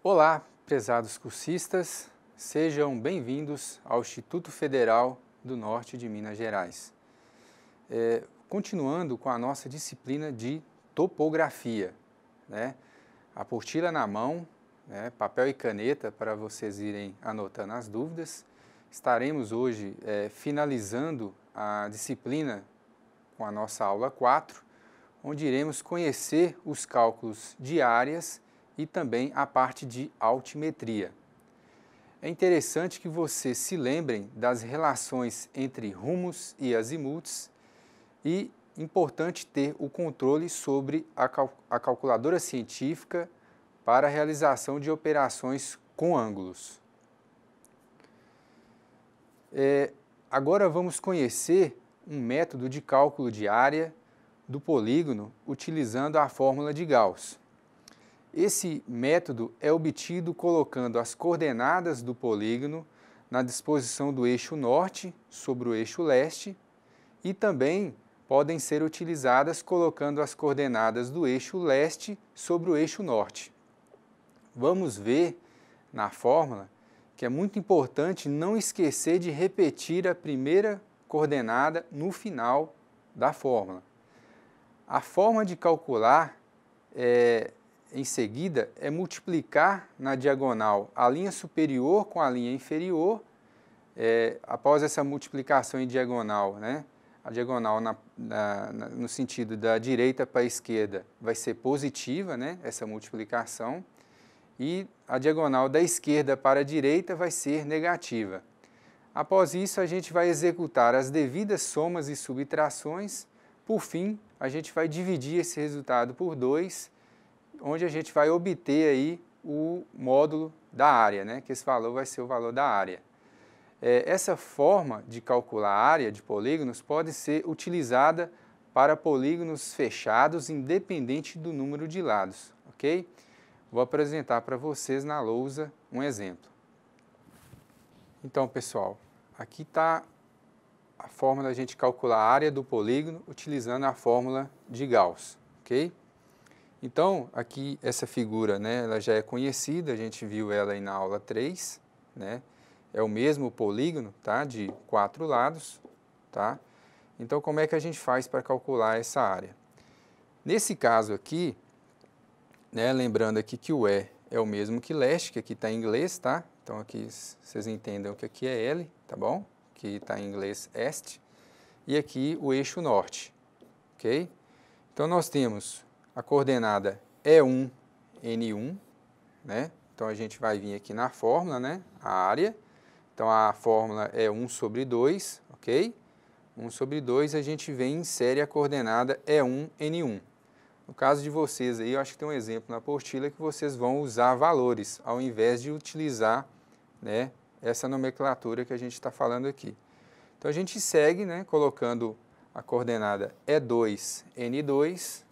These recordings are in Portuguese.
Olá, prezados cursistas, sejam bem-vindos ao Instituto Federal do Norte de Minas Gerais. Continuando com a nossa disciplina de topografia, né? Apostila na mão, né? Papel e caneta para vocês irem anotando as dúvidas. Estaremos hoje finalizando a disciplina com a nossa aula 4, onde iremos conhecer os cálculos de áreas e também a parte de altimetria. É interessante que vocês se lembrem das relações entre rumos e azimuts e importante ter o controle sobre a calculadora científica para a realização de operações com ângulos. Agora vamos conhecer um método de cálculo de área do polígono utilizando a fórmula de Gauss. Esse método é obtido colocando as coordenadas do polígono na disposição do eixo norte sobre o eixo leste e também podem ser utilizadas colocando as coordenadas do eixo leste sobre o eixo norte. Vamos ver na fórmula que é muito importante não esquecer de repetir a primeira coordenada no final da fórmula. A forma de calcular em seguida é multiplicar na diagonal a linha superior com a linha inferior. Após essa multiplicação em diagonal, né, a diagonal no sentido da direita para a esquerda vai ser positiva, né, essa multiplicação, e a diagonal da esquerda para a direita vai ser negativa. Após isso, a gente vai executar as devidas somas e subtrações. Por fim, a gente vai dividir esse resultado por 2, onde a gente vai obter aí o módulo da área, né? Que esse valor vai ser o valor da área. Essa forma de calcular a área de polígonos pode ser utilizada para polígonos fechados, independente do número de lados, ok? Vou apresentar para vocês na lousa um exemplo. Então, pessoal, aqui está a forma da gente calcular a área do polígono utilizando a fórmula de Gauss, ok? Então, aqui essa figura, né, ela já é conhecida, a gente viu ela aí na aula 3, né? É o mesmo polígono, tá, de 4 lados, tá? Então, como é que a gente faz para calcular essa área? Nesse caso aqui, né, lembrando aqui que o E é o mesmo que leste, que aqui está em inglês, tá? Então, aqui vocês entendem que aqui é L, tá bom? Que está em inglês est, e aqui o eixo norte, ok? Então, nós temos a coordenada E1, N1, né? Então, a gente vai vir aqui na fórmula, né? A área. Então, a fórmula é 1 sobre 2, ok? 1 sobre 2, a gente vem e insere a coordenada E1, N1. No caso de vocês aí, eu acho que tem um exemplo na apostila que vocês vão usar valores, ao invés de utilizar, né, essa nomenclatura que a gente está falando aqui. Então, a gente segue, né, colocando a coordenada E2, N2,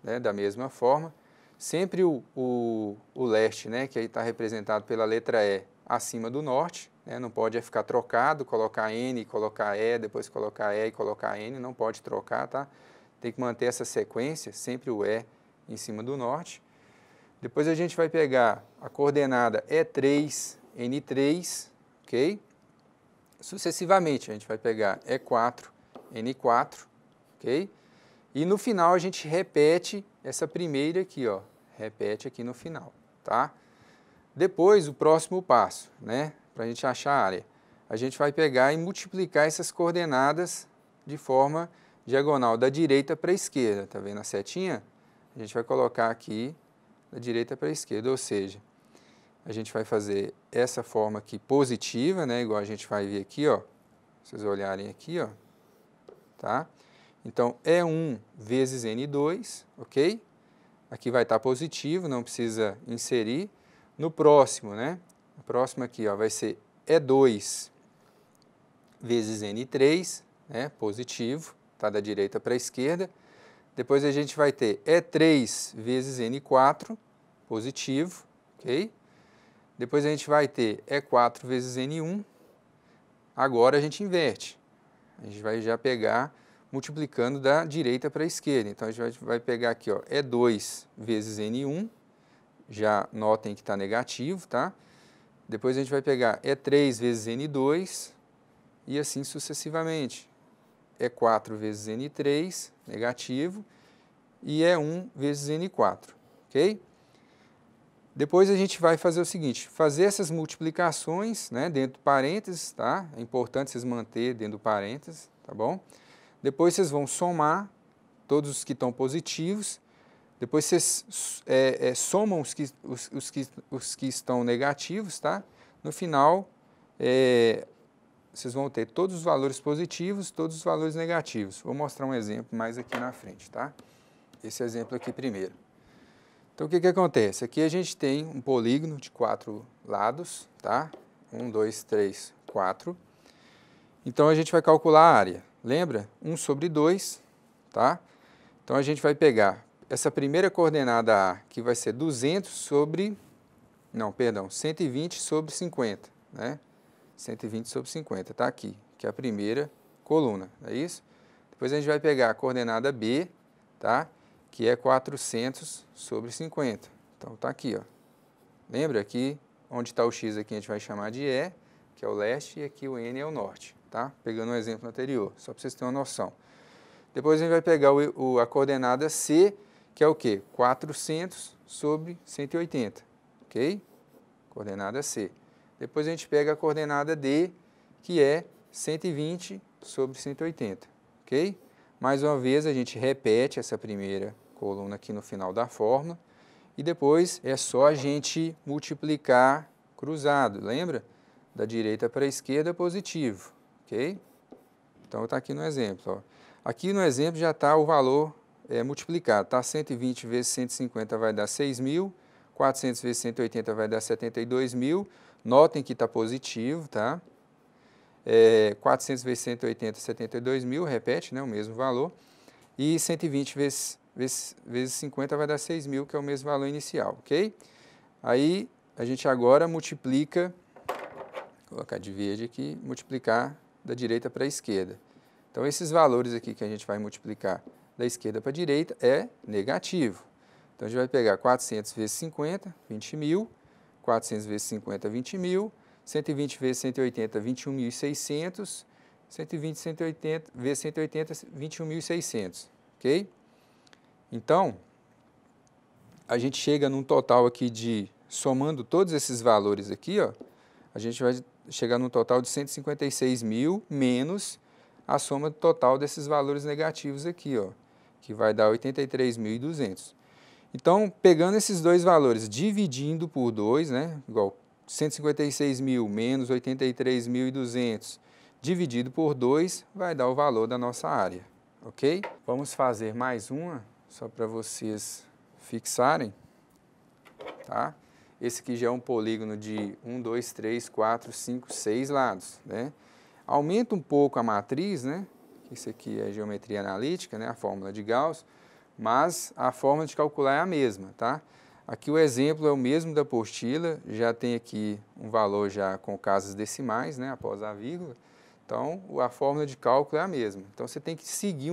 né, da mesma forma. Sempre o leste, né, que aí está representado pela letra E, acima do norte, né, não pode ficar trocado, colocar N, colocar E, depois colocar E e colocar N, não pode trocar, tá? Tem que manter essa sequência, sempre o E em cima do norte. Depois a gente vai pegar a coordenada E3, N3, ok? Sucessivamente, a gente vai pegar E4, N4, ok? E no final a gente repete essa primeira aqui, ó, repete aqui no final, tá? Depois, o próximo passo, né, para a gente achar a área, a gente vai pegar e multiplicar essas coordenadas de forma diagonal da direita para a esquerda, tá vendo a setinha? A gente vai colocar aqui da direita para a esquerda, ou seja, a gente vai fazer essa forma aqui positiva, né, igual a gente vai ver aqui, ó, vocês olharem aqui, ó, tá? Então, E1 vezes N2, ok? Aqui vai estar positivo, não precisa inserir. No próximo, né? O próximo aqui, ó, vai ser E2 vezes N3, né? Positivo, tá? Da direita para a esquerda. Depois a gente vai ter E3 vezes N4, positivo, ok? Depois a gente vai ter E4 vezes N1. Agora a gente inverte. A gente vai já pegar multiplicando da direita para a esquerda. Então, a gente vai pegar aqui, ó, E2 vezes N1, já notem que está negativo, tá? Depois a gente vai pegar E3 vezes N2 e assim sucessivamente. E4 vezes N3, negativo, e E1 vezes N4, ok? Depois a gente vai fazer o seguinte, fazer essas multiplicações, né, dentro do parênteses, tá? É importante vocês manter dentro do parênteses, tá bom? Depois vocês vão somar todos os que estão positivos, depois vocês somam os que estão negativos, tá? No final, vocês vão ter todos os valores positivos, todos os valores negativos. Vou mostrar um exemplo mais aqui na frente, tá? Esse exemplo aqui primeiro. Então, o que acontece? Aqui a gente tem um polígono de 4 lados, tá? 1, 2, 3, 4. Então, a gente vai calcular a área. Lembra? 1 sobre 2, tá? Então, a gente vai pegar essa primeira coordenada A, que vai ser 200 sobre... Não, perdão, 120 sobre 50, né? 120 sobre 50, tá aqui, que é a primeira coluna, é isso? Depois a gente vai pegar a coordenada B, tá? Que é 400 sobre 50. Então, tá aqui, ó. Lembra aqui, onde está o X aqui a gente vai chamar de E, que é o leste, e aqui o N é o norte, tá? Pegando o exemplo anterior, só para vocês terem uma noção. Depois a gente vai pegar a coordenada C, que é o quê? 400 sobre 180, ok? Coordenada C. Depois a gente pega a coordenada D, que é 120 sobre 180, ok? Mais uma vez, a gente repete essa primeira coluna aqui no final da fórmula e depois é só a gente multiplicar cruzado, lembra? Da direita para a esquerda, positivo, ok? Então, está aqui no exemplo, ó. Aqui no exemplo já está o valor multiplicado, tá? 120 vezes 150 vai dar 6.000, 400 vezes 180 vai dar 72.000, notem que está positivo, tá? 400 vezes 180, 72.000, repete, né, o mesmo valor. E 120 vezes 50 vai dar 6.000, que é o mesmo valor inicial, ok? Aí, a gente agora multiplica, vou colocar de verde aqui, multiplicar da direita para a esquerda. Então, esses valores aqui que a gente vai multiplicar da esquerda para a direita é negativo. Então, a gente vai pegar 400 vezes 50, 20.000, 400 vezes 50, 20.000, 120 vezes 180, 21.600, 120 vezes 180, 21.600, ok? Então, a gente chega num total aqui de, somando todos esses valores aqui, ó, a gente vai chegar num total de 156.000 menos a soma total desses valores negativos aqui, ó, que vai dar 83.200. Então, pegando esses dois valores, dividindo por 2, né, igual 156.000 menos 83.200 dividido por 2 vai dar o valor da nossa área, ok? Vamos fazer mais uma, só para vocês fixarem, tá? Esse aqui já é um polígono de 1, 2, 3, 4, 5, 6 lados, né? Aumenta um pouco a matriz, né? Isso aqui é geometria analítica, né? A fórmula de Gauss, mas a forma de calcular é a mesma, tá? Aqui o exemplo é o mesmo da apostila, já tem aqui um valor já com casas decimais, né, após a vírgula, então a fórmula de cálculo é a mesma. Então você tem que seguir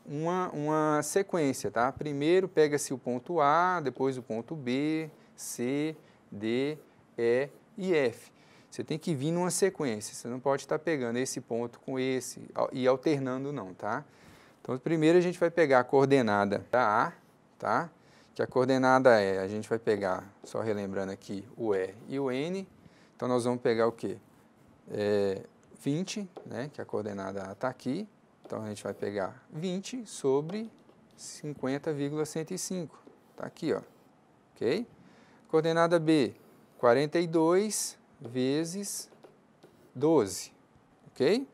uma sequência, tá? Primeiro pega-se o ponto A, depois o ponto B, C, D, E e F. Você tem que vir numa sequência, você não pode estar pegando esse ponto com esse e alternando não, tá? Então primeiro a gente vai pegar a coordenada da A, tá? Que a coordenada a gente vai pegar, só relembrando aqui, o E e o N. Então, nós vamos pegar o quê? 20, né, que a coordenada A está aqui. Então, a gente vai pegar 20 sobre 50,105. Está aqui, ó. Ok? Coordenada B, 42 vezes 12. Ok?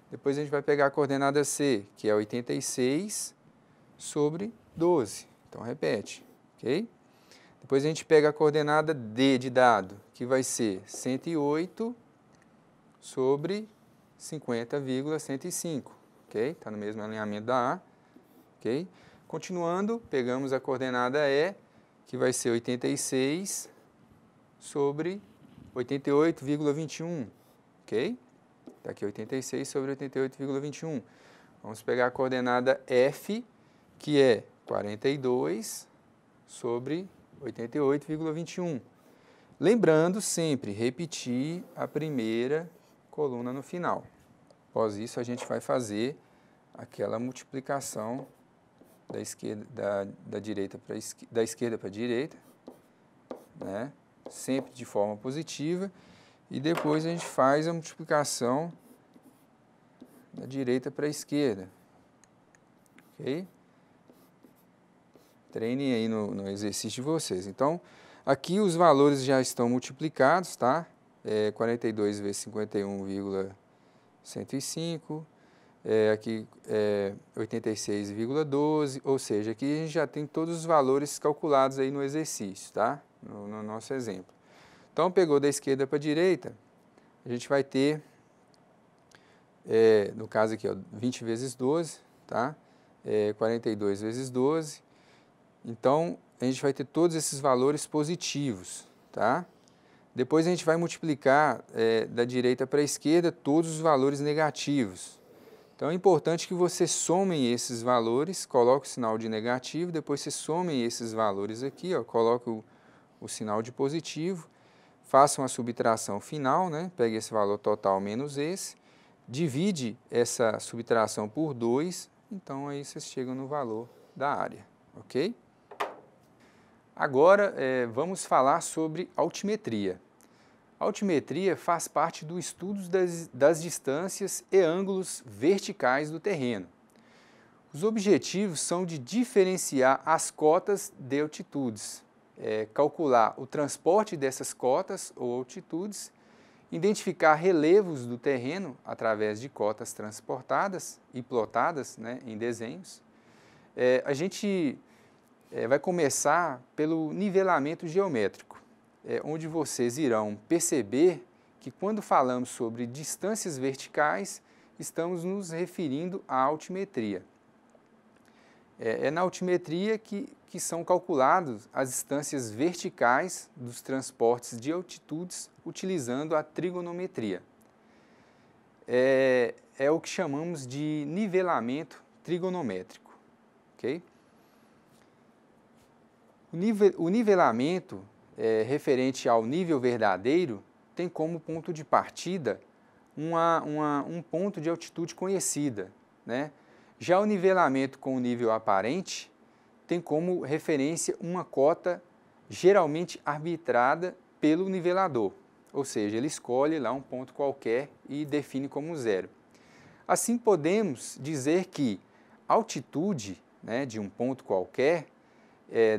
Depois, a gente vai pegar a coordenada C, que é 86 sobre 12. Então, repete, ok? Depois a gente pega a coordenada D de dado, que vai ser 108 sobre 50,105, ok? Está no mesmo alinhamento da A, ok? Continuando, pegamos a coordenada E, que vai ser 86 sobre 88,21, ok? Está aqui 86 sobre 88,21. Vamos pegar a coordenada F, que é 42 sobre 88,21. Lembrando sempre, repetir a primeira coluna no final. Após isso, a gente vai fazer aquela multiplicação da esquerda para a direita, né? Sempre de forma positiva, e depois a gente faz a multiplicação da direita para a esquerda. Ok? Treinem aí no exercício de vocês. Então, aqui os valores já estão multiplicados, tá? 42 vezes 51,105, aqui 86,12, ou seja, aqui a gente já tem todos os valores calculados aí no exercício, tá? No nosso exemplo. Então, pegou da esquerda para a direita, a gente vai ter, no caso aqui, ó, 20 vezes 12, tá? 42 vezes 12. Então, a gente vai ter todos esses valores positivos, tá? Depois a gente vai multiplicar da direita para a esquerda todos os valores negativos. Então, é importante que você somem esses valores, coloque o sinal de negativo, depois você somem esses valores aqui, ó, coloque o sinal de positivo, faça uma subtração final, né? Pegue esse valor total menos esse, divide essa subtração por 2, então aí vocês chegam no valor da área, ok? Agora, vamos falar sobre altimetria. A altimetria faz parte do estudo das distâncias e ângulos verticais do terreno. Os objetivos são de diferenciar as cotas de altitudes, calcular o transporte dessas cotas ou altitudes, identificar relevos do terreno através de cotas transportadas e plotadas, né, em desenhos. A gente vai começar pelo nivelamento geométrico, onde vocês irão perceber que quando falamos sobre distâncias verticais, estamos nos referindo à altimetria. É na altimetria que são calculadas as distâncias verticais dos transportes de altitudes utilizando a trigonometria. É o que chamamos de nivelamento trigonométrico, ok? O nivelamento referente ao nível verdadeiro tem como ponto de partida um ponto de altitude conhecida, né? Já o nivelamento com o nível aparente tem como referência uma cota geralmente arbitrada pelo nivelador, ou seja, ele escolhe lá um ponto qualquer e define como zero. Assim, podemos dizer que a altitude, né, de um ponto qualquer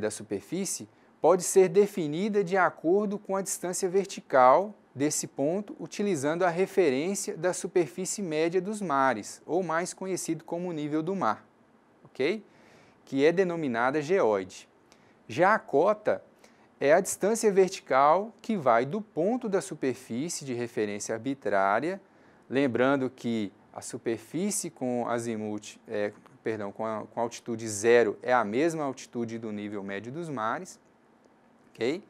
da superfície pode ser definida de acordo com a distância vertical desse ponto, utilizando a referência da superfície média dos mares, ou mais conhecido como nível do mar, ok? Que é denominada geóide. Já a cota é a distância vertical que vai do ponto da superfície de referência arbitrária, lembrando que a superfície com azimute, com altitude zero é a mesma altitude do nível médio dos mares, ok?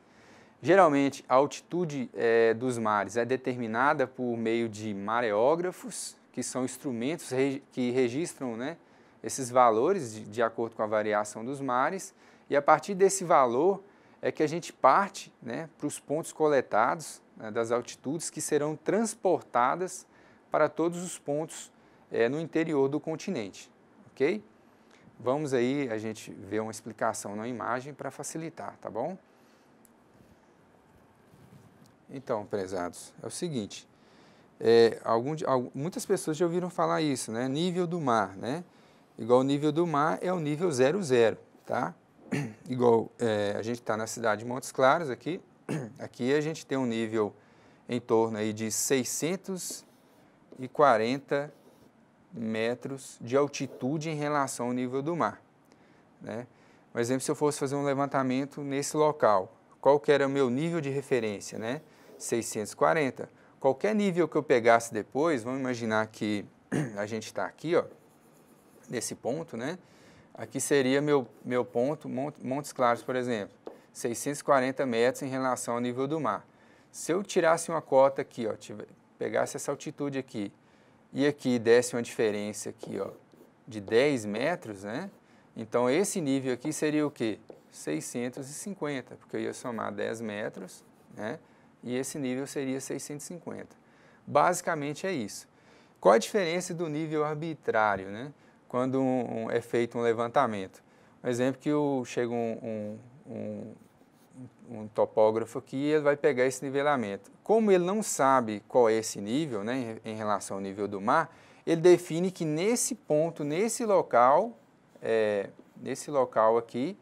Geralmente, a altitude dos mares é determinada por meio de mareógrafos, que são instrumentos que registram, né, esses valores de acordo com a variação dos mares, e a partir desse valor é que a gente parte, né, para os pontos coletados, né, das altitudes que serão transportadas para todos os pontos no interior do continente, ok? Vamos aí a gente ver uma explicação na imagem para facilitar, tá bom? Então, prezados, é o seguinte, muitas pessoas já ouviram falar isso, né? Nível do mar, né? Igual o nível do mar é o nível 00, tá? Igual a gente está na cidade de Montes Claros aqui, aqui a gente tem um nível em torno aí de 640 metros de altitude em relação ao nível do mar, né? Por exemplo, se eu fosse fazer um levantamento nesse local, qual que era o meu nível de referência, né? 640. Qualquer nível que eu pegasse depois, vamos imaginar que a gente está aqui, ó, nesse ponto, né? Aqui seria meu ponto, Montes Claros, por exemplo, 640 metros em relação ao nível do mar. Se eu tirasse uma cota aqui, ó, pegasse essa altitude aqui, e aqui desse uma diferença aqui, ó, de 10 metros, né? Então, esse nível aqui seria o quê? 650, porque eu ia somar 10 metros, né? E esse nível seria 650. Basicamente é isso. Qual a diferença do nível arbitrário, né? Quando é feito um levantamento? Um exemplo que chega um topógrafo aqui, ele vai pegar esse nivelamento. Como ele não sabe qual é esse nível, né, em relação ao nível do mar, ele define que nesse ponto, nesse local aqui,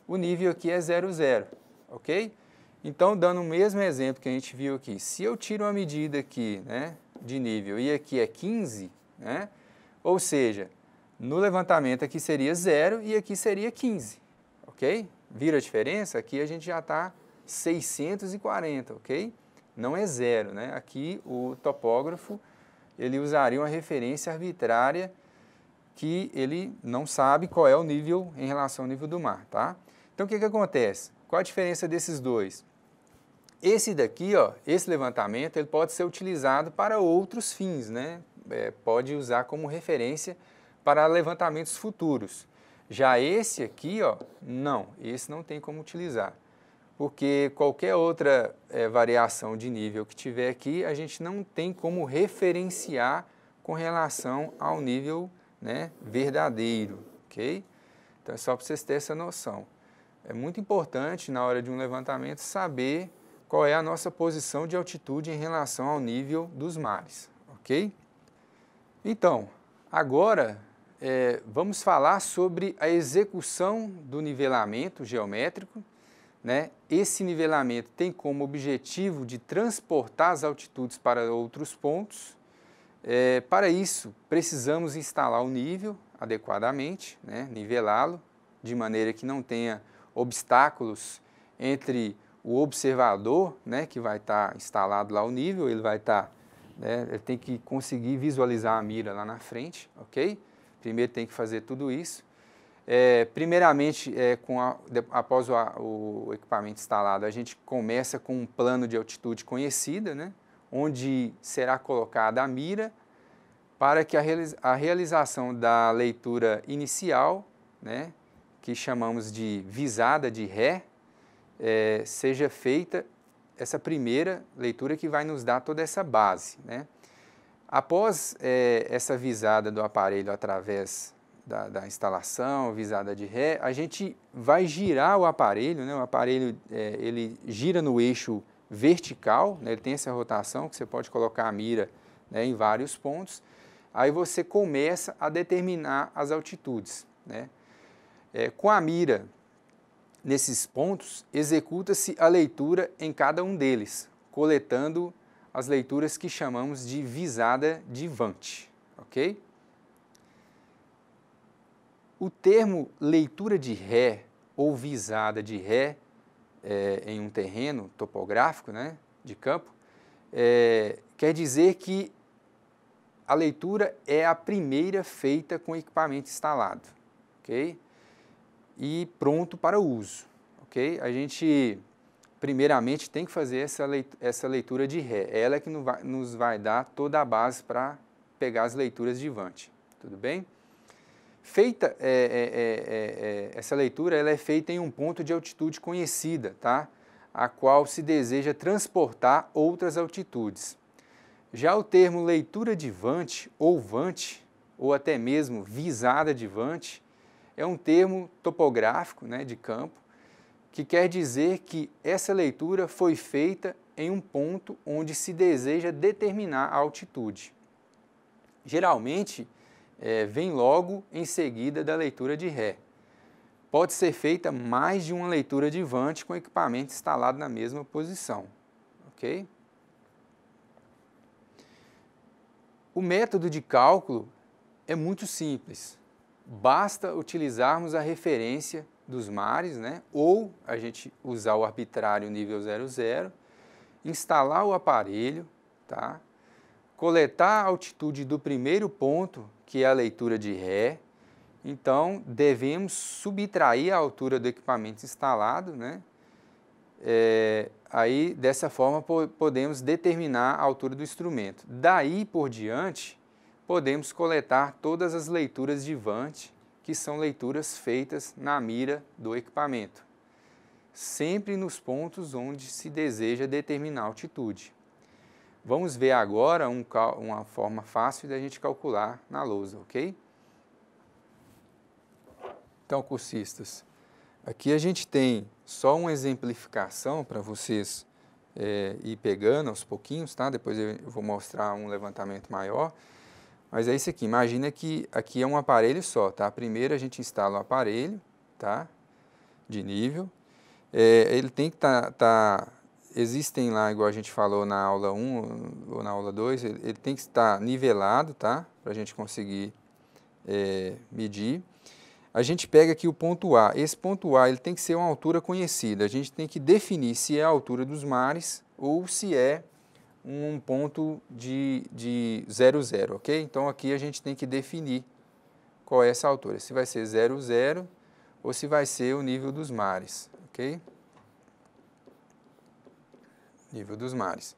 o nível aqui é 0,0, ok? Então, dando o mesmo exemplo que a gente viu aqui, se eu tiro uma medida aqui, né, de nível e aqui é 15, né, ou seja, no levantamento aqui seria 0 e aqui seria 15, ok? Vira a diferença? Aqui a gente já está 640, ok? Não é 0, né? Aqui o topógrafo, ele usaria uma referência arbitrária que ele não sabe qual é o nível em relação ao nível do mar, tá? Então, o que acontece? Qual a diferença desses dois? Esse daqui, ó, esse levantamento, ele pode ser utilizado para outros fins, né? Pode usar como referência para levantamentos futuros. Já esse aqui, ó, não, esse não tem como utilizar, porque qualquer outra variação de nível que tiver aqui, a gente não tem como referenciar com relação ao nível, né, verdadeiro, ok? Então é só para vocês terem essa noção. É muito importante na hora de um levantamento saber qual é a nossa posição de altitude em relação ao nível dos mares, ok? Então, agora vamos falar sobre a execução do nivelamento geométrico, né? Esse nivelamento tem como objetivo de transportar as altitudes para outros pontos. Para isso, precisamos instalar o nível adequadamente, né? Nivelá-lo, de maneira que não tenha obstáculos entre o observador, né, que vai estar instalado lá o nível, ele vai estar, né, ele tem que conseguir visualizar a mira lá na frente, ok? Primeiro tem que fazer tudo isso. Primeiramente, após o equipamento instalado, a gente começa com um plano de altitude conhecida, né, onde será colocada a mira para que a realização da leitura inicial, né, que chamamos de visada de ré, seja feita essa primeira leitura que vai nos dar toda essa base, né? Após essa visada do aparelho através da instalação, visada de ré, a gente vai girar o aparelho, né? O aparelho ele gira no eixo vertical, né? Ele tem essa rotação que você pode colocar a mira, né, em vários pontos. Aí você começa a determinar as altitudes, né? Com a mira nesses pontos, executa-se a leitura em cada um deles, coletando as leituras que chamamos de visada de Vant, ok? O termo leitura de ré ou visada de ré em um terreno topográfico, né, de campo, quer dizer que a leitura é a primeira feita com o equipamento instalado, ok? E pronto para o uso, ok? A gente, primeiramente, tem que fazer essa leitura de ré. Ela é que nos vai dar toda a base para pegar as leituras de Vant, tudo bem? Feita essa leitura, ela é feita em um ponto de altitude conhecida, tá? A qual se deseja transportar outras altitudes. Já o termo leitura de Vant, ou até mesmo visada de Vant, é um termo topográfico, né, de campo, que quer dizer que essa leitura foi feita em um ponto onde se deseja determinar a altitude. Geralmente, vem logo em seguida da leitura de ré. Pode ser feita mais de uma leitura de Vant com equipamento instalado na mesma posição, ok? O método de cálculo é muito simples. Basta utilizarmos a referência dos mares, né? Ou a gente usar o arbitrário nível 00, instalar o aparelho, tá? Coletar a altitude do primeiro ponto, que é a leitura de ré. Então, devemos subtrair a altura do equipamento instalado, né? Aí, dessa forma, podemos determinar a altura do instrumento. Daí por diante, podemos coletar todas as leituras de Vant que são leituras feitas na mira do equipamento, sempre nos pontos onde se deseja determinar a altitude. Vamos ver agora uma forma fácil da gente calcular na lousa, ok? Então, cursistas, aqui a gente tem só uma exemplificação para vocês ir pegando aos pouquinhos, tá? Depois eu vou mostrar um levantamento maior. Mas é isso aqui, imagina que aqui é um aparelho só, tá? Primeiro a gente instala o aparelho, tá? De nível. Ele tem que existem lá, igual a gente falou na aula 1 ou na aula 2, ele tem que estar nivelado, tá? Para a gente conseguir medir. A gente pega aqui o ponto A. Esse ponto A ele tem que ser uma altura conhecida. A gente tem que definir se é a altura dos mares ou se é um ponto de 0,0, ok? Então, aqui a gente tem que definir qual é essa altura. Se vai ser 0,0 ou se vai ser o nível dos mares, ok? Nível dos mares.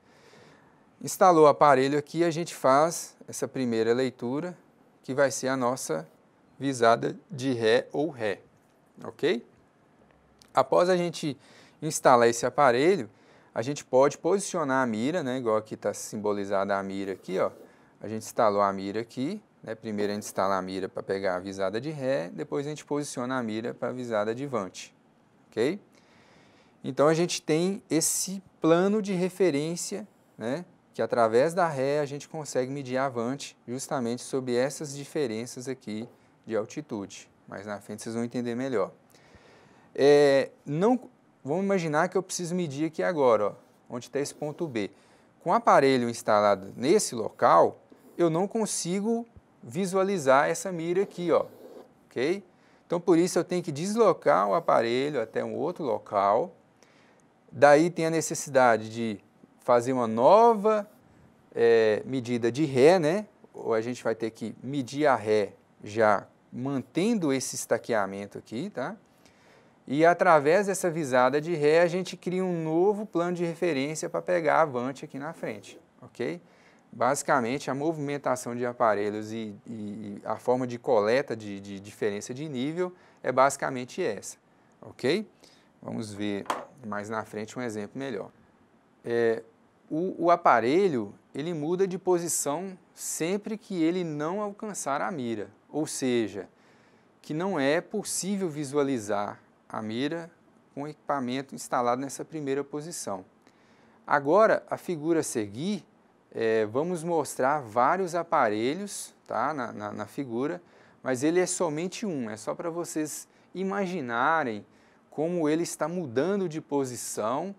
Instalou o aparelho aqui, a gente faz essa primeira leitura, que vai ser a nossa visada de ré ou ré, ok? Após a gente instalar esse aparelho, a gente pode posicionar a mira, né, igual aqui está simbolizada a mira aqui, ó. A gente instalou a mira aqui, né, primeiro a gente instala a mira para pegar a visada de ré, depois a gente posiciona a mira para a visada de vante, ok? Então a gente tem esse plano de referência, né, que através da ré a gente consegue medir a vante justamente sob essas diferenças aqui de altitude. Mais na frente vocês vão entender melhor. Vamos imaginar que eu preciso medir aqui agora, ó, onde está esse ponto B. Com o aparelho instalado nesse local, eu não consigo visualizar essa mira aqui, ó, ok? Então, por isso, eu tenho que deslocar o aparelho até um outro local. Daí tem a necessidade de fazer uma nova medida de ré, né? Ou a gente vai ter que medir a ré já mantendo esse estaqueamento aqui, tá? E através dessa visada de ré, a gente cria um novo plano de referência para pegar a vante aqui na frente, ok? Basicamente, a movimentação de aparelhos e a forma de coleta de diferença de nível é basicamente essa, ok? Vamos ver mais na frente um exemplo melhor. O aparelho, ele muda de posição sempre que ele não alcançar a mira, ou seja, que não é possível visualizar a mira com o equipamento instalado nessa primeira posição. Agora, a figura a seguir, vamos mostrar vários aparelhos, tá, na figura, mas ele é somente um, é só para vocês imaginarem como ele está mudando de posição,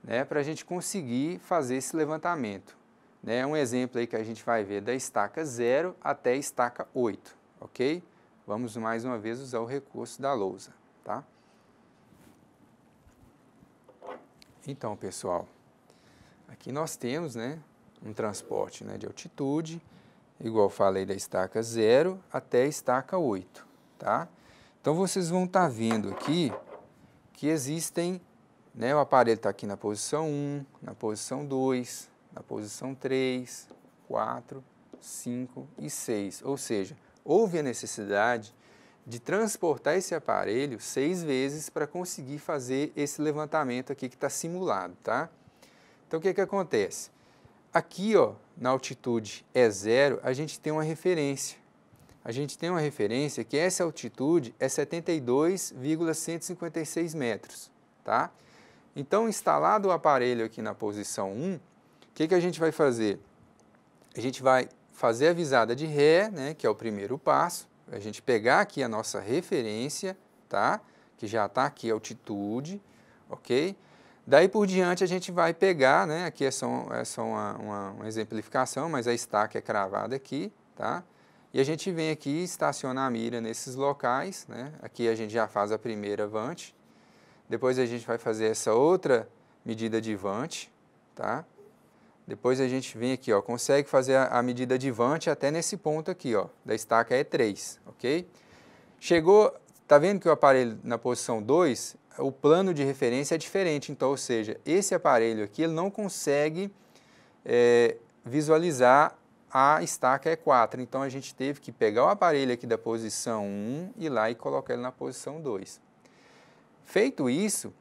né, para a gente conseguir fazer esse levantamento. Né, um exemplo aí que a gente vai ver da estaca 0 até a estaca 8, ok? Vamos mais uma vez usar o recurso da lousa, tá? Então, pessoal, aqui nós temos, né, um transporte, né, de altitude, igual falei da estaca 0 até a estaca 8, tá? Então, vocês vão estar vendo aqui que existem, né, o aparelho está aqui na posição 1, na posição 2, na posição 3, 4, 5 e 6, ou seja, houve a necessidade de transportar esse aparelho 6 vezes para conseguir fazer esse levantamento aqui que está simulado, tá? Então, o que acontece? Aqui, ó, na altitude 0, a gente tem uma referência. A gente tem uma referência que essa altitude é 72,156 metros, tá? Então, instalado o aparelho aqui na posição 1, o que a gente vai fazer? A gente vai fazer a visada de ré, né, que é o primeiro passo, a gente pegar aqui a nossa referência, tá? Que já está aqui a altitude, ok? Daí por diante a gente vai pegar, né? Aqui é só uma exemplificação, mas a estaca é cravada aqui, tá? E a gente vem aqui e estaciona a mira nesses locais, né? Aqui a gente já faz a primeira vante, depois a gente vai fazer essa outra medida de vante, tá? Depois a gente vem aqui, ó, consegue fazer a medida de vante até nesse ponto aqui, ó, da estaca E3, ok? Chegou, tá vendo que o aparelho na posição 2, o plano de referência é diferente, então, ou seja, esse aparelho aqui ele não consegue visualizar a estaca é 4. Então, a gente teve que pegar o aparelho aqui da posição 1 e ir lá e colocar ele na posição 2. Feito isso,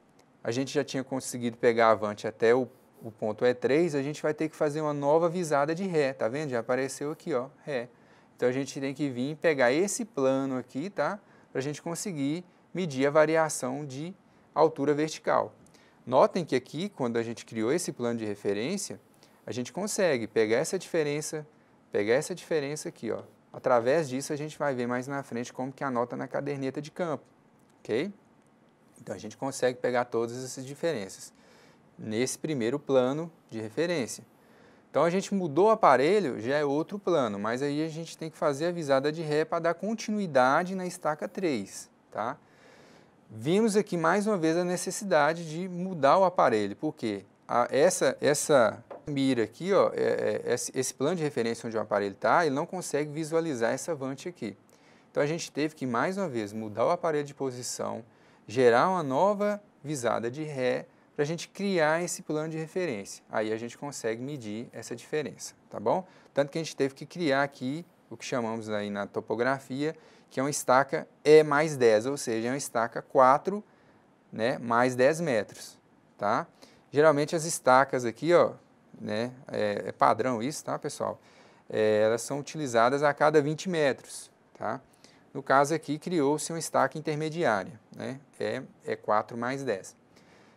a gente já tinha conseguido pegar avante até o ponto E3, a gente vai ter que fazer uma nova visada de ré, tá vendo? Já apareceu aqui, ó, ré. Então, a gente tem que vir pegar esse plano aqui, tá? Para a gente conseguir medir a variação de altura vertical. Notem que aqui, quando a gente criou esse plano de referência, a gente consegue pegar essa diferença aqui, ó. Através disso, a gente vai ver mais na frente como que anota na caderneta de campo, ok? Então, a gente consegue pegar todas essas diferenças nesse primeiro plano de referência. Então, a gente mudou o aparelho, já é outro plano, mas aí a gente tem que fazer a visada de ré para dar continuidade na estaca 3, tá? Vimos aqui mais uma vez a necessidade de mudar o aparelho, porque essa mira aqui, ó, esse plano de referência onde o aparelho está, ele não consegue visualizar essa vante aqui. Então, a gente teve que, mais uma vez, mudar o aparelho de posição, gerar uma nova visada de ré, para a gente criar esse plano de referência. Aí a gente consegue medir essa diferença, tá bom? Tanto que a gente teve que criar aqui o que chamamos aí na topografia, que é uma estaca E mais 10, ou seja, é uma estaca 4, né, mais 10 metros, tá? Geralmente as estacas aqui, ó, né, é padrão isso, tá, pessoal? Elas são utilizadas a cada 20 metros, tá? No caso aqui, criou-se uma estaca intermediária, né, é 4 mais 10.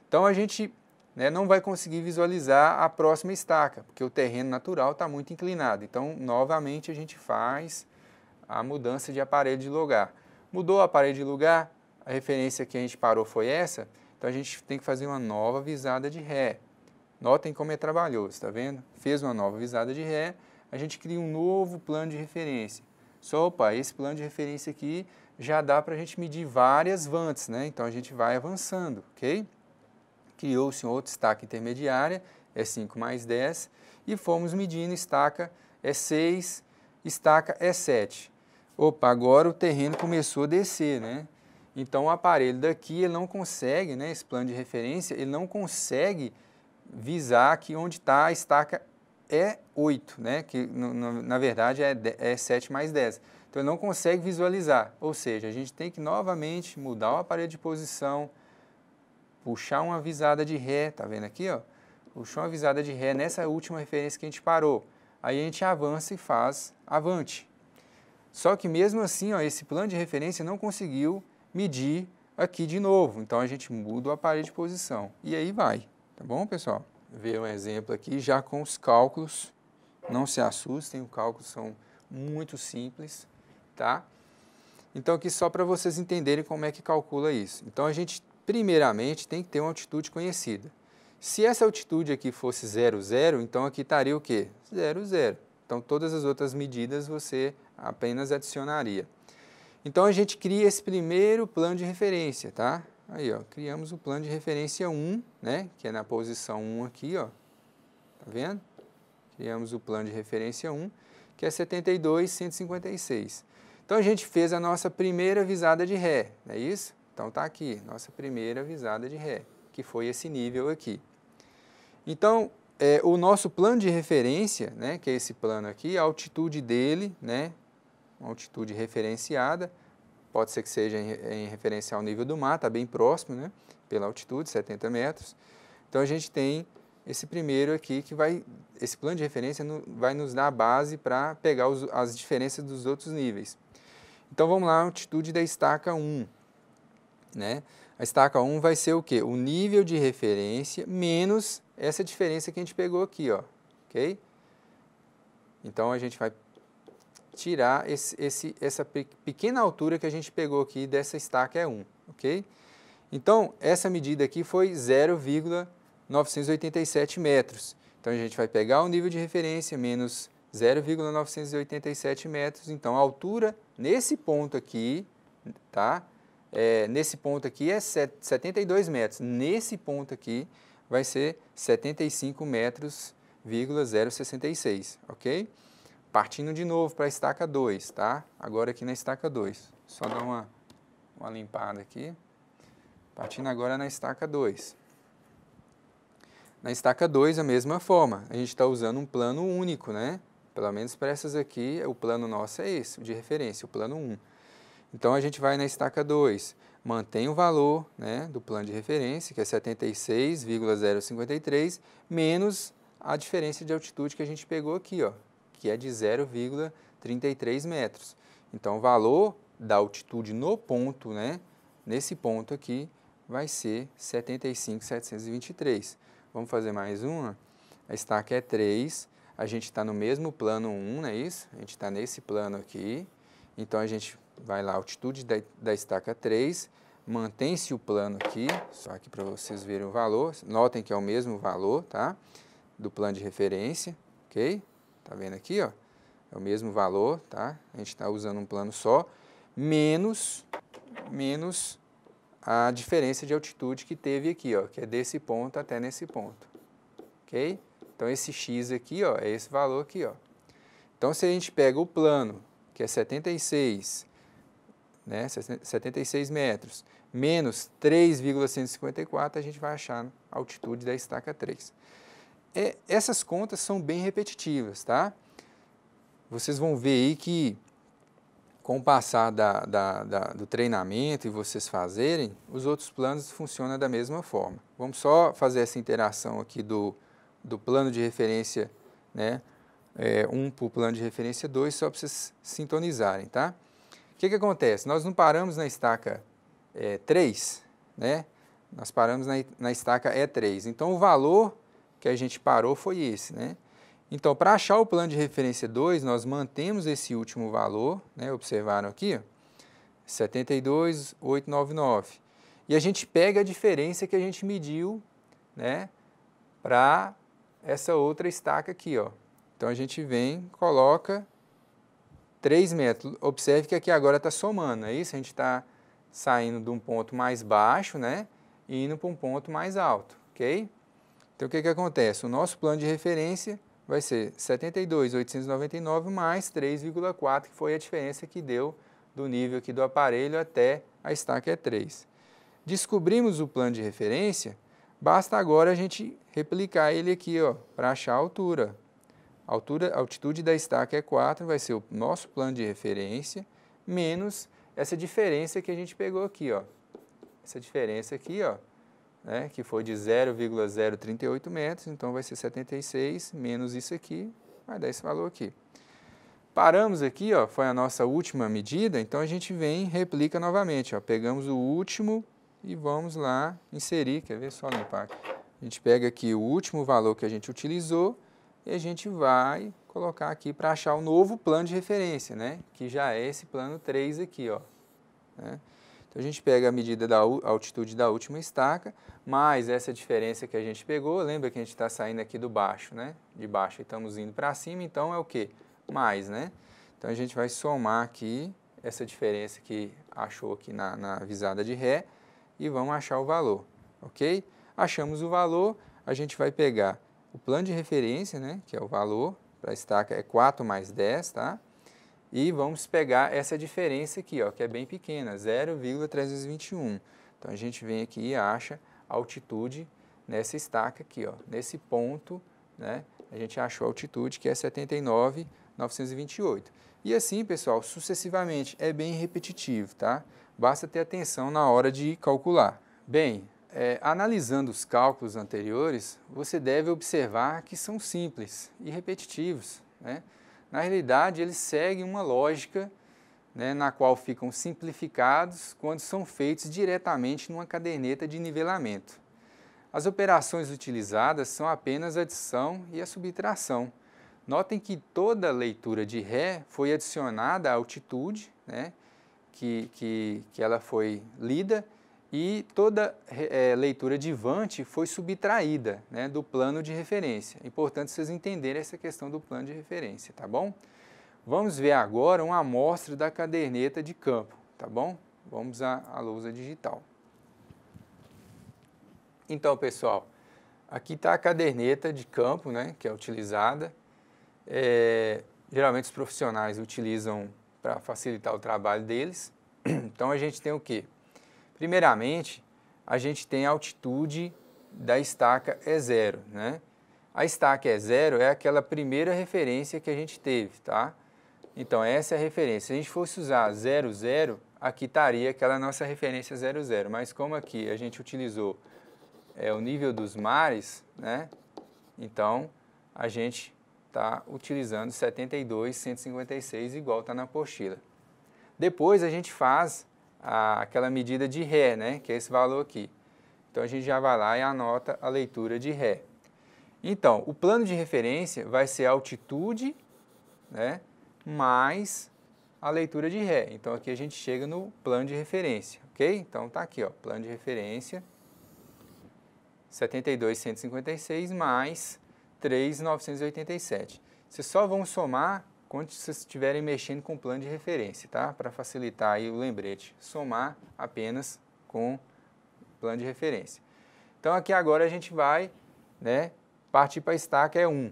Então, a gente, né, não vai conseguir visualizar a próxima estaca, porque o terreno natural está muito inclinado. Então, novamente, a gente faz a mudança de aparelho de lugar. Mudou o aparelho de lugar, a referência que a gente parou foi essa, então a gente tem que fazer uma nova visada de ré. Notem como é trabalhoso, está vendo? Fez uma nova visada de ré, a gente cria um novo plano de referência. Só, opa, esse plano de referência aqui já dá para a gente medir várias vantes, né? Então, a gente vai avançando, ok? Criou-se uma outra estaca intermediária, E5 mais 10, e fomos medindo estaca E6, estaca E7. Opa, agora o terreno começou a descer, né? Então, o aparelho daqui, ele não consegue, né, esse plano de referência, ele não consegue visar aqui onde está a estaca E8, né, que na verdade é E7 mais 10. Então, ele não consegue visualizar, ou seja, a gente tem que novamente mudar o aparelho de posição, puxar uma visada de ré, tá vendo aqui, ó? Puxou uma visada de ré nessa última referência que a gente parou. Aí a gente avança e faz avante. Só que mesmo assim, ó, esse plano de referência não conseguiu medir aqui de novo. Então, a gente muda o aparelho de posição. E aí vai, tá bom, pessoal? Ver um exemplo aqui já com os cálculos. Não se assustem, os cálculos são muito simples, tá? Então, aqui só para vocês entenderem como é que calcula isso. Então, a gente primeiramente tem que ter uma altitude conhecida. Se essa altitude aqui fosse 0, 0, então aqui estaria o quê? 0, 0. Então, todas as outras medidas você apenas adicionaria. Então, a gente cria esse primeiro plano de referência, tá? Aí, ó, criamos o plano de referência 1, né? Que é na posição 1 aqui, ó. Tá vendo? Criamos o plano de referência 1, que é 72,156. Então, a gente fez a nossa primeira visada de ré, não é isso? Então, está aqui, nossa primeira visada de ré, que foi esse nível aqui. Então, o nosso plano de referência, né, que é esse plano aqui, a altitude dele, né, uma altitude referenciada, pode ser que seja em referência ao nível do mar, está bem próximo, né, pela altitude, 70 metros. Então, a gente tem esse primeiro aqui, esse plano de referência vai nos dar a base para pegar as diferenças dos outros níveis. Então, vamos lá, a altitude da estaca 1. Né? A estaca 1 vai ser o quê? O nível de referência menos essa diferença que a gente pegou aqui, ó, ok? Então, a gente vai tirar essa pequena altura que a gente pegou aqui dessa estaca E1, ok? Então, essa medida aqui foi 0,987 metros. Então, a gente vai pegar o nível de referência menos 0,987 metros. Então, a altura nesse ponto aqui, tá? Nesse ponto aqui é 72 metros, nesse ponto aqui vai ser 75 metros,066, ok? Partindo de novo para a estaca 2, tá? Agora aqui na estaca 2, só dar uma limpada aqui. Partindo agora na estaca 2. Na estaca 2, a mesma forma, a gente está usando um plano único, né? Pelo menos para essas aqui, o plano nosso é esse, de referência, o plano 1. Então, a gente vai na estaca 2, mantém o valor, né, do plano de referência, que é 76,053, menos a diferença de altitude que a gente pegou aqui, ó, que é de 0,33 metros. Então, o valor da altitude no ponto, né, nesse ponto aqui, vai ser 75.723. Vamos fazer mais uma? A estaca é 3, a gente está no mesmo plano 1, não é isso? A gente está nesse plano aqui, então a gente vai lá, altitude da estaca 3, mantém-se o plano aqui, só aqui para vocês verem o valor, notem que é o mesmo valor, tá? Do plano de referência, ok? Tá vendo aqui, ó? É o mesmo valor, tá? A gente está usando um plano só, menos a diferença de altitude que teve aqui, ó, que é desse ponto até nesse ponto, ok? Então, esse x aqui, ó, é esse valor aqui, ó. Então, se a gente pega o plano, que é 76, né, 76 metros, menos 3,154, a gente vai achar a altitude da estaca 3. Essas contas são bem repetitivas, tá? Vocês vão ver aí que, com o passar do treinamento e vocês fazerem, os outros planos funcionam da mesma forma. Vamos só fazer essa interação aqui do plano de referência, né, 1 para o plano de referência 2, só para vocês sintonizarem, tá? O que acontece? Nós não paramos na estaca 3, né? Nós paramos na estaca E3. Então, o valor que a gente parou foi esse, né? Então, para achar o plano de referência 2, nós mantemos esse último valor, né? Observaram aqui, ó, 72.899. E a gente pega a diferença que a gente mediu, né, para essa outra estaca aqui, ó. Então, a gente vem, coloca 3 metros. Observe que aqui agora está somando, é isso? A gente está saindo de um ponto mais baixo, né, e indo para um ponto mais alto, ok? Então, o que acontece? O nosso plano de referência vai ser 72.899 mais 3,4, que foi a diferença que deu do nível aqui do aparelho até a estaca E3. Descobrimos o plano de referência, basta agora a gente replicar ele aqui, ó, para achar a altura. A altitude da estaca E4 vai ser o nosso plano de referência, menos essa diferença que a gente pegou aqui, ó. Essa diferença aqui, ó, né, que foi de 0,038 metros, então vai ser 76 menos isso aqui, vai dar esse valor aqui. Paramos aqui, ó, foi a nossa última medida, então a gente vem e replica novamente, ó, pegamos o último e vamos lá inserir, quer ver? Só limpar aqui. A gente pega aqui o último valor que a gente utilizou e a gente vai colocar aqui para achar o novo plano de referência, né, que já é esse plano 3 aqui, ó, né? Então, a gente pega a medida da altitude da última estaca, mais essa diferença que a gente pegou, lembra que a gente está saindo aqui do baixo, né? De baixo e estamos indo para cima, então é o quê? Mais, né? Então, a gente vai somar aqui essa diferença que achou aqui na visada de ré e vamos achar o valor, ok? Achamos o valor, a gente vai pegar o plano de referência, né? Que é o valor, para a estaca é 4 mais 10, tá? E vamos pegar essa diferença aqui, ó, que é bem pequena, 0,321. Então, a gente vem aqui e acha a altitude nessa estaca aqui, ó, nesse ponto, né, a gente achou a altitude que é 79.928. E assim, pessoal, sucessivamente, é bem repetitivo, tá? Basta ter atenção na hora de calcular. Bem, analisando os cálculos anteriores, você deve observar que são simples e repetitivos, né? Na realidade, eles seguem uma lógica, né, na qual ficam simplificados quando são feitos diretamente numa caderneta de nivelamento. As operações utilizadas são apenas a adição e a subtração. Notem que toda leitura de ré foi adicionada à altitude, né, que ela foi lida, e toda leitura de vante foi subtraída, né, do plano de referência. É importante vocês entenderem essa questão do plano de referência, tá bom? Vamos ver agora uma amostra da caderneta de campo, tá bom? Vamos à lousa digital. Então, pessoal, aqui está a caderneta de campo, né, que é utilizada. Geralmente os profissionais utilizam para facilitar o trabalho deles. Então, a gente tem o quê? Primeiramente, a gente tem a altitude da estaca E0, né? A estaca é 0, é aquela primeira referência que a gente teve, tá? Então, essa é a referência. Se a gente fosse usar 0, 0, aqui estaria aquela nossa referência 0, 0. Mas como aqui a gente utilizou o nível dos mares, né? Então, a gente está utilizando 72,156, igual está na apostila. Depois, a gente faz aquela medida de Ré, né? Que é esse valor aqui. Então, a gente já vai lá e anota a leitura de Ré. Então, o plano de referência vai ser a altitude, né? Mais a leitura de Ré. Então, aqui a gente chega no plano de referência, ok? Então, tá aqui, ó, plano de referência, 72,156 mais 3,987. Vocês só vão somar quando vocês estiverem mexendo com o plano de referência, tá? Para facilitar aí o lembrete. Somar apenas com o plano de referência. Então, aqui agora a gente vai, né, partir para a estaca é 1.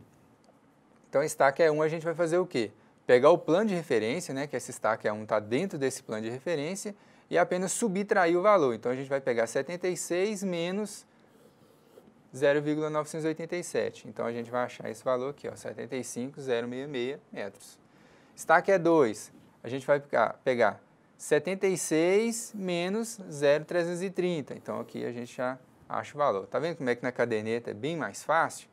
Então, a estaca é 1, a gente vai fazer o quê? Pegar o plano de referência, né, que essa estaca é 1 está dentro desse plano de referência, e apenas subtrair o valor. Então, a gente vai pegar 76 menos 0,987. Então, a gente vai achar esse valor aqui, ó, 75,066 metros. Estaca é 2. A gente vai pegar 76 menos 0,330. Então, aqui a gente já acha o valor. Tá vendo como é que na caderneta é bem mais fácil?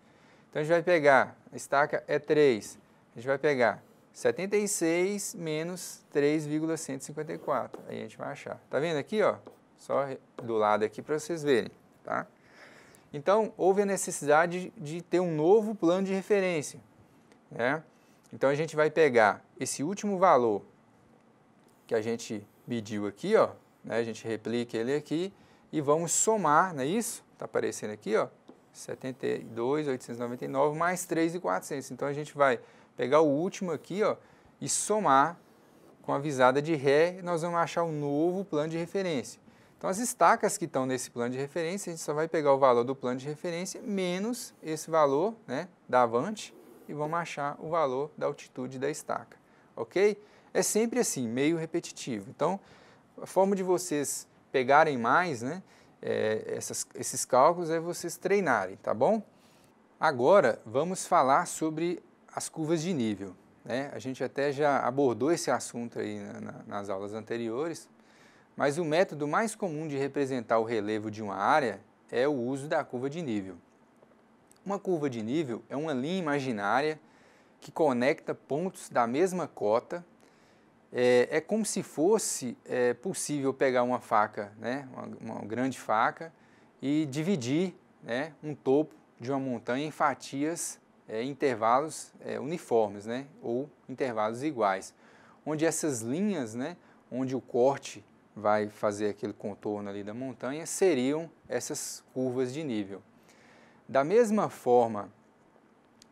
Então, a gente vai pegar, a estaca é 3. A gente vai pegar 76 menos 3,154. Aí a gente vai achar. Tá vendo aqui, ó? Só do lado aqui para vocês verem, tá? Então, houve a necessidade de ter um novo plano de referência, né? Então, a gente vai pegar esse último valor que a gente mediu aqui, ó, né? A gente replica ele aqui e vamos somar, não é isso? Está aparecendo aqui, ó, 72.899 mais 3.400. Então, a gente vai pegar o último aqui, ó, e somar com a visada de Ré, e nós vamos achar um novo plano de referência. Então, as estacas que estão nesse plano de referência, a gente só vai pegar o valor do plano de referência menos esse valor, né, da avante, e vamos achar o valor da altitude da estaca, ok? É sempre assim, meio repetitivo. Então, a forma de vocês pegarem mais, né, esses cálculos é vocês treinarem, tá bom? Agora, vamos falar sobre as curvas de nível, né? A gente até já abordou esse assunto aí nas aulas anteriores, mas o método mais comum de representar o relevo de uma área é o uso da curva de nível. Uma curva de nível é uma linha imaginária que conecta pontos da mesma cota. É como se fosse possível pegar uma faca, né, uma grande faca, e dividir, né, um topo de uma montanha em fatias, intervalos uniformes, né, ou intervalos iguais, onde essas linhas, né, onde o corte vai fazer aquele contorno ali da montanha, seriam essas curvas de nível. Da mesma forma,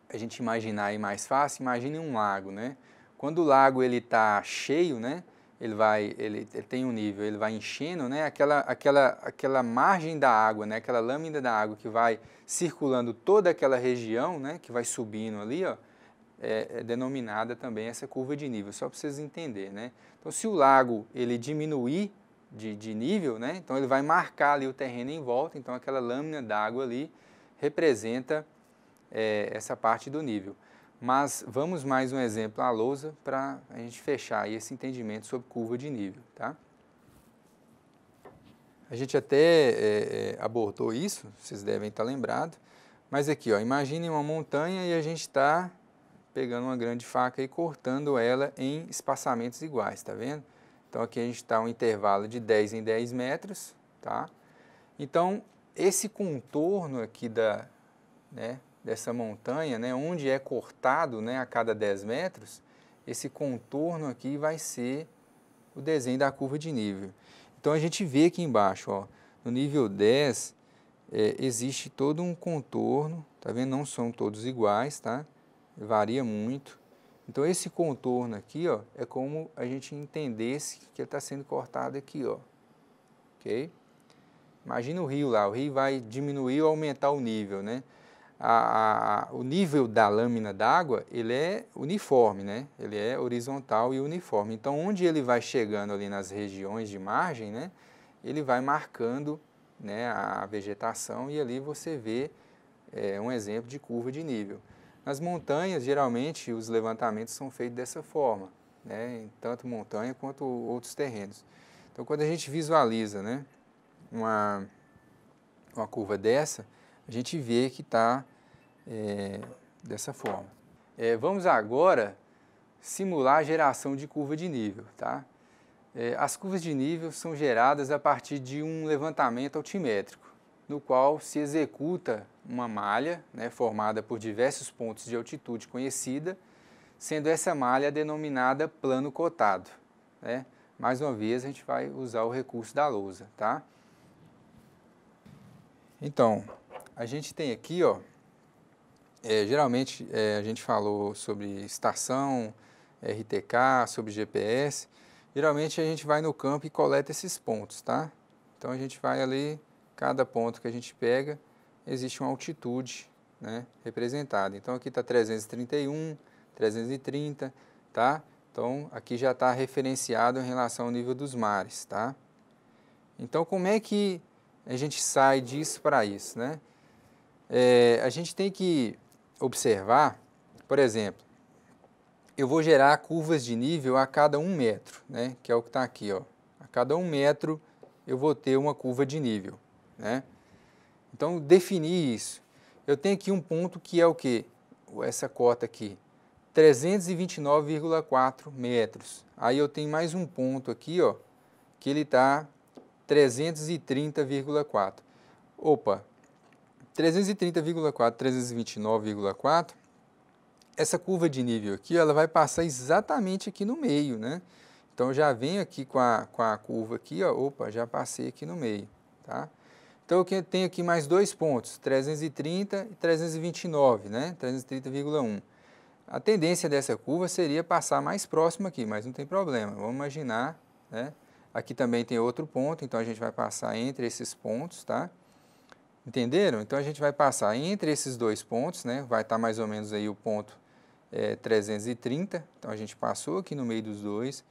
a gente imaginar aí mais fácil, imagine um lago, né? Quando o lago ele está cheio, né, ele tem um nível, ele vai enchendo, né, aquela margem da água, né, aquela lâmina da água que vai circulando toda aquela região, né, que vai subindo ali, ó, é denominada também essa curva de nível, só para vocês entenderem, né? Então, se o lago ele diminuir de nível, né, então ele vai marcar ali o terreno em volta, então aquela lâmina d'água ali representa essa parte do nível. Mas vamos mais um exemplo à lousa para a gente fechar aí esse entendimento sobre curva de nível, tá? A gente até abordou isso, vocês devem estar lembrados, mas aqui, ó, imagine uma montanha e a gente está pegando uma grande faca e cortando ela em espaçamentos iguais, tá vendo? Então, aqui a gente está um intervalo de 10 em 10 metros, tá? Então, esse contorno aqui dessa montanha, né, onde é cortado, né, a cada 10 metros, esse contorno aqui vai ser o desenho da curva de nível. Então, a gente vê aqui embaixo, ó, no nível 10, existe todo um contorno, tá vendo? Não são todos iguais, tá? Varia muito. Então, esse contorno aqui, ó, é como a gente entendesse que ele está sendo cortado aqui, ó, ok? Imagina o rio lá, o rio vai diminuir ou aumentar o nível, né? O nível da lâmina d'água, ele é uniforme, né? Ele é horizontal e uniforme. Então, onde ele vai chegando ali nas regiões de margem, né? Ele vai marcando, né, a vegetação e ali você vê é um exemplo de curva de nível. Nas montanhas, geralmente, os levantamentos são feitos dessa forma, né, em tanto montanha quanto outros terrenos. Então, quando a gente visualiza, né, uma curva dessa, a gente vê que está dessa forma. Vamos agora simular a geração de curva de nível, tá? As curvas de nível são geradas a partir de um levantamento altimétrico, no qual se executa uma malha, né, formada por diversos pontos de altitude conhecida, sendo essa malha denominada plano cotado, né? Mais uma vez, a gente vai usar o recurso da lousa, tá? Então, a gente tem aqui, ó, geralmente a gente falou sobre estação, RTK, sobre GPS. Geralmente a gente vai no campo e coleta esses pontos, tá? Então a gente vai ali, cada ponto que a gente pega, existe uma altitude, né, representada. Então aqui está 331, 330, tá? Então aqui já está referenciado em relação ao nível dos mares, tá? Então como é que a gente sai disso para isso, né? A gente tem que observar, por exemplo, eu vou gerar curvas de nível a cada 1 metro, né? Que é o que está aqui, ó. A cada 1 metro eu vou ter uma curva de nível, né? Então, definir isso. Eu tenho aqui um ponto que é o quê? Essa cota aqui, 329,4 metros. Aí eu tenho mais um ponto aqui, ó, que ele está 330,4. Opa, 330,4, 329,4, essa curva de nível aqui, ela vai passar exatamente aqui no meio, né? Então, eu já venho aqui com a curva aqui, ó, opa, já passei aqui no meio, tá? Então, eu tenho aqui mais dois pontos, 330 e 329, né? 330,1. A tendência dessa curva seria passar mais próximo aqui, mas não tem problema. Vamos imaginar, né? Aqui também tem outro ponto, então a gente vai passar entre esses pontos, tá? Entenderam? Então, a gente vai passar entre esses dois pontos, né? Vai estar mais ou menos aí o ponto 330, então a gente passou aqui no meio dos dois.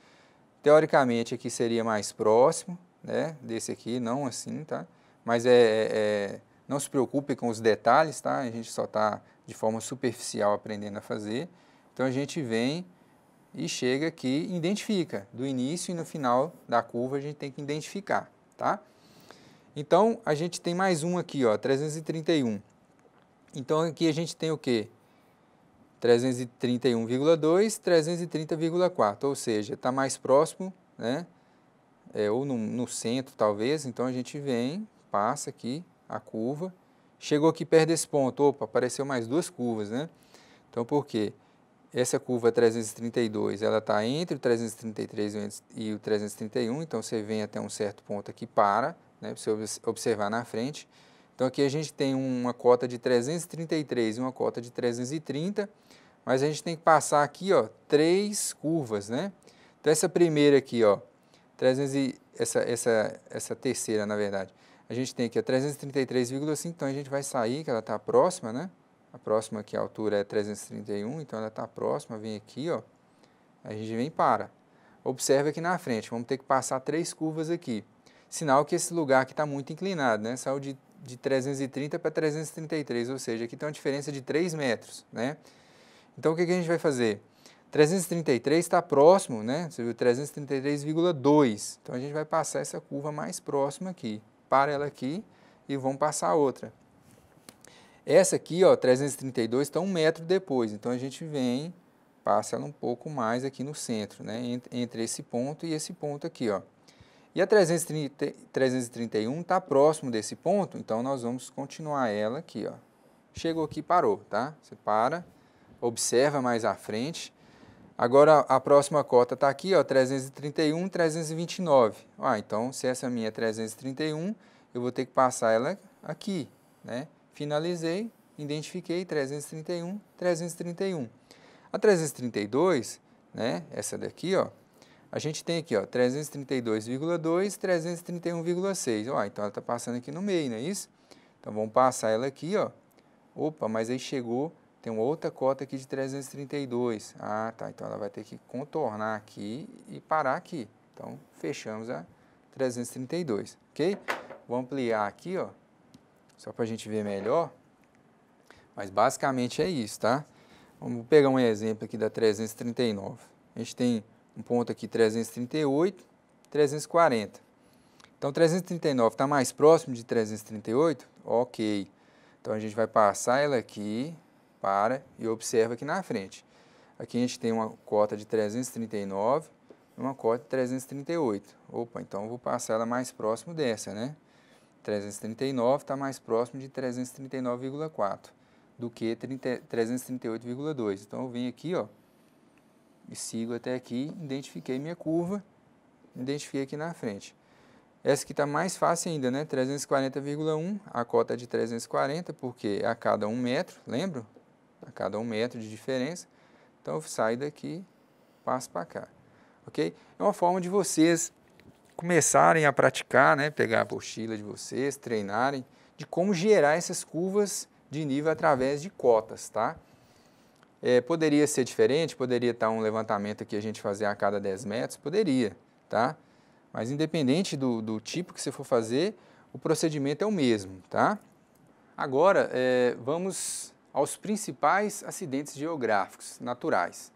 Teoricamente, aqui seria mais próximo, né? Desse aqui, não assim, tá? Mas não se preocupe com os detalhes, tá? A gente só está de forma superficial aprendendo a fazer. Então, a gente vem e chega aqui, identifica. Do início e no final da curva, a gente tem que identificar, tá? Então, a gente tem mais um aqui, ó, 331. Então, aqui a gente tem o quê? 331,2, 330,4, ou seja, está mais próximo, né? Ou no centro, talvez. Então, a gente vem, passa aqui a curva, chegou aqui perto desse ponto, opa, apareceu mais duas curvas, né? Então, por quê? Essa curva 332, ela está entre o 333 e o 331, então você vem até um certo ponto aqui, para, né, para você observar na frente. Então, aqui a gente tem uma cota de 333 e uma cota de 330, mas a gente tem que passar aqui, ó, 3 curvas, né? Então, essa primeira aqui, ó, essa terceira, na verdade, a gente tem aqui, ó, 333,5, então a gente vai sair, que ela está próxima, né? A próxima aqui, a altura é 331, então ela está próxima, vem aqui, ó, a gente vem e para. Observe aqui na frente, vamos ter que passar 3 curvas aqui. Sinal que esse lugar aqui está muito inclinado, né? Saiu de 330 para 333, ou seja, aqui tem uma diferença de 3 metros, né? Então, o que a gente vai fazer? 333 está próximo, né? Você viu, 333,2. Então, a gente vai passar essa curva mais próxima aqui. Para ela aqui e vamos passar a outra. Essa aqui, ó, 332, está 1 metro depois. Então, a gente vem, passa ela um pouco mais aqui no centro, né? Entre esse ponto e esse ponto aqui, ó. E a 331 está próximo desse ponto, então nós vamos continuar ela aqui, ó. Chegou aqui, parou, tá? Você para, observa mais à frente. Agora a próxima cota está aqui, ó, 331, 329. Então, se essa minha é 331, eu vou ter que passar ela aqui, né? Finalizei, identifiquei 331, 331. A 332, né? Essa daqui, ó. A gente tem aqui, ó, 332,2, 331,6. Então ela está passando aqui no meio, não é isso? Então vamos passar ela aqui, ó. Opa, mas aí chegou, tem uma outra cota aqui de 332. Ah, tá. Então ela vai ter que contornar aqui e parar aqui. Então fechamos a 332, ok? Vou ampliar aqui, ó, só para a gente ver melhor. Mas basicamente é isso, tá? Vamos pegar um exemplo aqui da 339. A gente tem um ponto aqui 338, 340. Então 339 está mais próximo de 338? Ok. Então a gente vai passar ela aqui, para e observa aqui na frente. Aqui a gente tem uma cota de 339 e uma cota de 338. Opa, então eu vou passar ela mais próximo dessa, né? 339 está mais próximo de 339,4 do que 338,2. Então eu venho aqui, ó, e sigo até aqui, identifiquei minha curva, identifiquei aqui na frente. Essa aqui está mais fácil ainda, né? 340,1, a cota é de 340, porque é a cada 1 metro, lembra? A cada 1 metro de diferença. Então eu saio daqui, passo para cá, ok? É uma forma de vocês começarem a praticar, né? Pegar a apostila de vocês, treinarem, de como gerar essas curvas de nível através de cotas, tá? Poderia ser diferente, poderia estar um levantamento aqui a gente fazer a cada 10 metros, poderia, tá? Mas independente do tipo que você for fazer, o procedimento é o mesmo, tá? Agora, vamos aos principais acidentes geográficos naturais.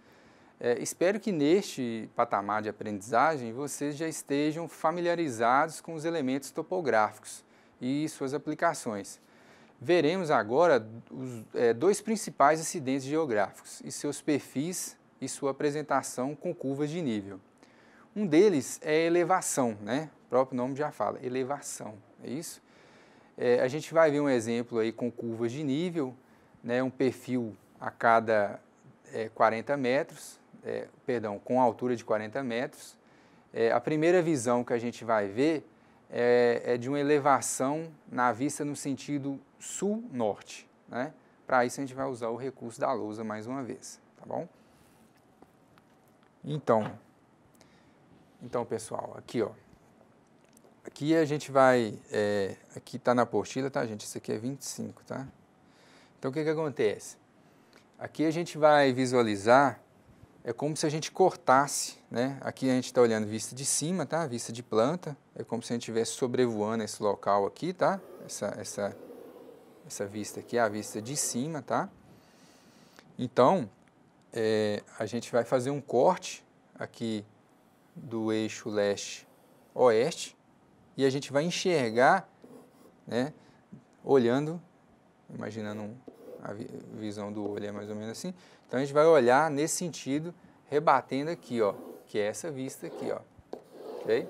Espero que neste patamar de aprendizagem vocês já estejam familiarizados com os elementos topográficos e suas aplicações. Veremos agora os dois principais acidentes geográficos e seus perfis e sua apresentação com curvas de nível. Um deles é elevação, né? O próprio nome já fala, elevação, é isso? A gente vai ver um exemplo aí com curvas de nível, né? Um perfil a cada 40 metros, com altura de 40 metros. A primeira visão que a gente vai ver é de uma elevação na vista no sentido sul-norte, né? Para isso a gente vai usar o recurso da lousa mais uma vez, tá bom? Então pessoal, aqui ó, aqui a gente vai, aqui está na apostila, tá gente? Isso aqui é 25, tá? Então o que acontece? Aqui a gente vai visualizar, é como se a gente cortasse, né? Aqui a gente está olhando vista de cima, tá? Vista de planta, é como se a gente estivesse sobrevoando esse local aqui, tá? Essa vista aqui é a vista de cima, tá? Então, a gente vai fazer um corte aqui do eixo leste-oeste e a gente vai enxergar, né? Olhando, imaginando a visão do olho é mais ou menos assim. Então a gente vai olhar nesse sentido, rebatendo aqui, ó, que é essa vista aqui, ó, ok?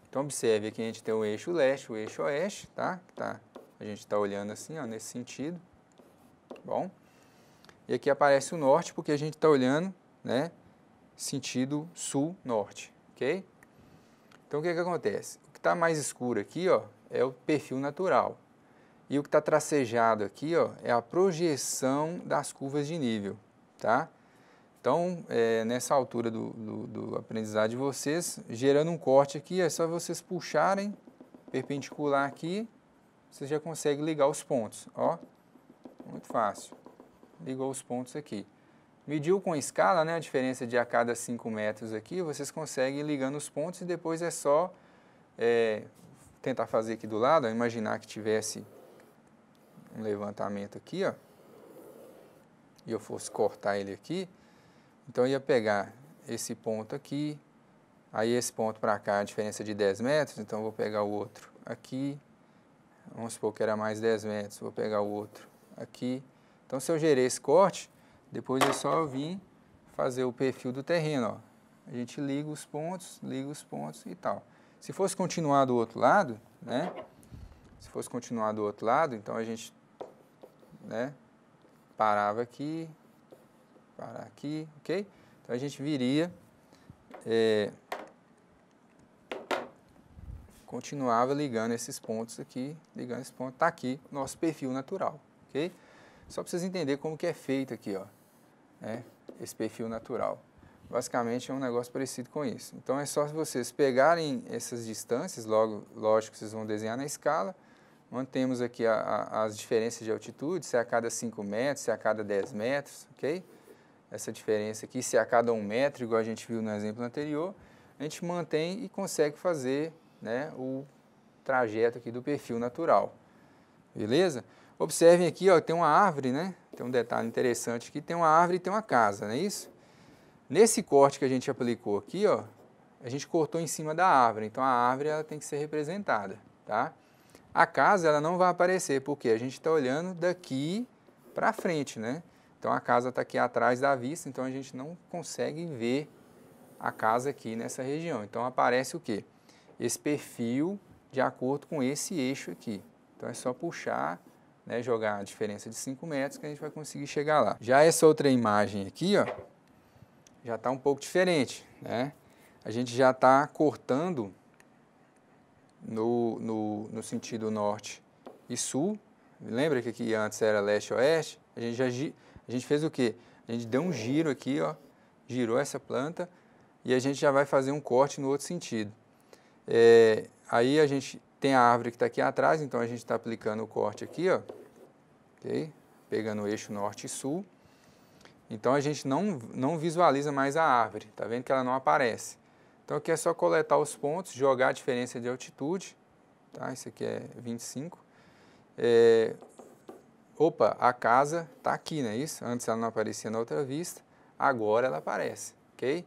Então observe aqui a gente tem o eixo leste, o eixo oeste, tá? A gente está olhando assim, ó, nesse sentido, bom? E aqui aparece o norte porque a gente está olhando, né, sentido sul-norte, ok? Então o que acontece? O que está mais escuro aqui, ó, é o perfil natural. E o que está tracejado aqui, ó, é a projeção das curvas de nível, tá? Então, nessa altura do aprendizado de vocês, gerando um corte aqui, é só vocês puxarem perpendicular aqui, você já consegue ligar os pontos, ó, muito fácil. Ligou os pontos aqui. Mediu com escala, né, a diferença de a cada 5 metros aqui, vocês conseguem ir ligando os pontos e depois é só tentar fazer aqui do lado, ó, imaginar que tivesse um levantamento aqui, ó, e eu fosse cortar ele aqui, então eu ia pegar esse ponto aqui, aí esse ponto para cá, a diferença de 10 metros, então eu vou pegar o outro aqui, vamos supor que era mais 10 metros, vou pegar o outro aqui. Então se eu gerei esse corte, depois é só eu vir fazer o perfil do terreno, ó. A gente liga os pontos e tal. Se fosse continuar do outro lado, né? Se fosse continuar do outro lado, então a gente, né, parava aqui, parar aqui, ok? Então a gente viria, continuava ligando esses pontos aqui, ligando esse ponto, tá aqui, nosso perfil natural, ok? Só para vocês entenderem como que é feito aqui, ó, né, esse perfil natural. Basicamente é um negócio parecido com isso. Então é só vocês pegarem essas distâncias, lógico que vocês vão desenhar na escala, mantemos aqui as diferenças de altitude, se é a cada 5 metros, se é a cada 10 metros, ok? Essa diferença aqui, se é a cada 1 metro, igual a gente viu no exemplo anterior, a gente mantém e consegue fazer, né, o trajeto aqui do perfil natural, beleza? Observem aqui, ó, tem uma árvore, né? Tem um detalhe interessante aqui, tem uma árvore e tem uma casa, não é isso? Nesse corte que a gente aplicou aqui, ó, a gente cortou em cima da árvore, então a árvore ela tem que ser representada, tá? A casa ela não vai aparecer, porque a gente está olhando daqui para frente, né? Então a casa está aqui atrás da vista, então a gente não consegue ver a casa aqui nessa região. Então aparece o quê? Esse perfil de acordo com esse eixo aqui. Então é só puxar, né, jogar a diferença de 5 metros que a gente vai conseguir chegar lá. Já essa outra imagem aqui, ó, já está um pouco diferente, né? A gente já está cortando no sentido norte e sul. Lembra que aqui antes era leste e oeste? A gente fez o quê? A gente deu um giro aqui, ó, girou essa planta e a gente já vai fazer um corte no outro sentido. Aí a gente tem a árvore que está aqui atrás, então a gente está aplicando o corte aqui, ó, okay? Pegando o eixo norte e sul. Então a gente não visualiza mais a árvore, tá vendo que ela não aparece. Então aqui é só coletar os pontos, jogar a diferença de altitude, tá? Isso aqui é 25. Opa, a casa está aqui, não é isso? Antes ela não aparecia na outra vista, agora ela aparece, ok?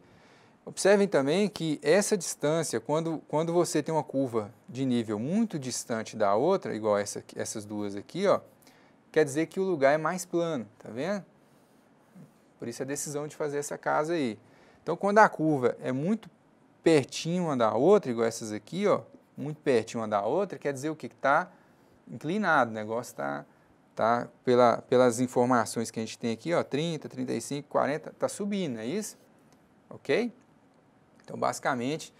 Observem também que essa distância, quando você tem uma curva de nível muito distante da outra, igual essas duas aqui, ó, quer dizer que o lugar é mais plano, tá vendo? Por isso a decisão de fazer essa casa aí. Então, quando a curva é muito pertinho uma da outra, igual essas aqui, ó, muito pertinho uma da outra, quer dizer o quê? Que está inclinado, o negócio tá pelas informações que a gente tem aqui, ó, 30, 35, 40, está subindo, é isso? Ok? Então, basicamente,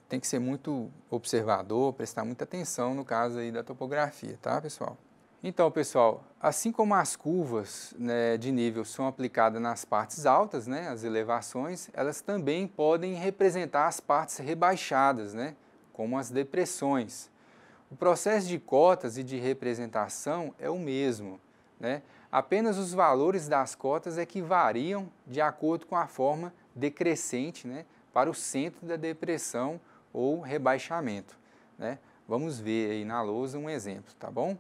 tem que ser muito observador, prestar muita atenção no caso aí da topografia, tá, pessoal? Então, pessoal, assim como as curvas, né, de nível são aplicadas nas partes altas, né, as elevações, elas também podem representar as partes rebaixadas, né, como as depressões. O processo de cotas e de representação é o mesmo, né? Apenas os valores das cotas é que variam de acordo com a forma decrescente, né, para o centro da depressão ou rebaixamento, né? Vamos ver aí na lousa um exemplo, tá bom?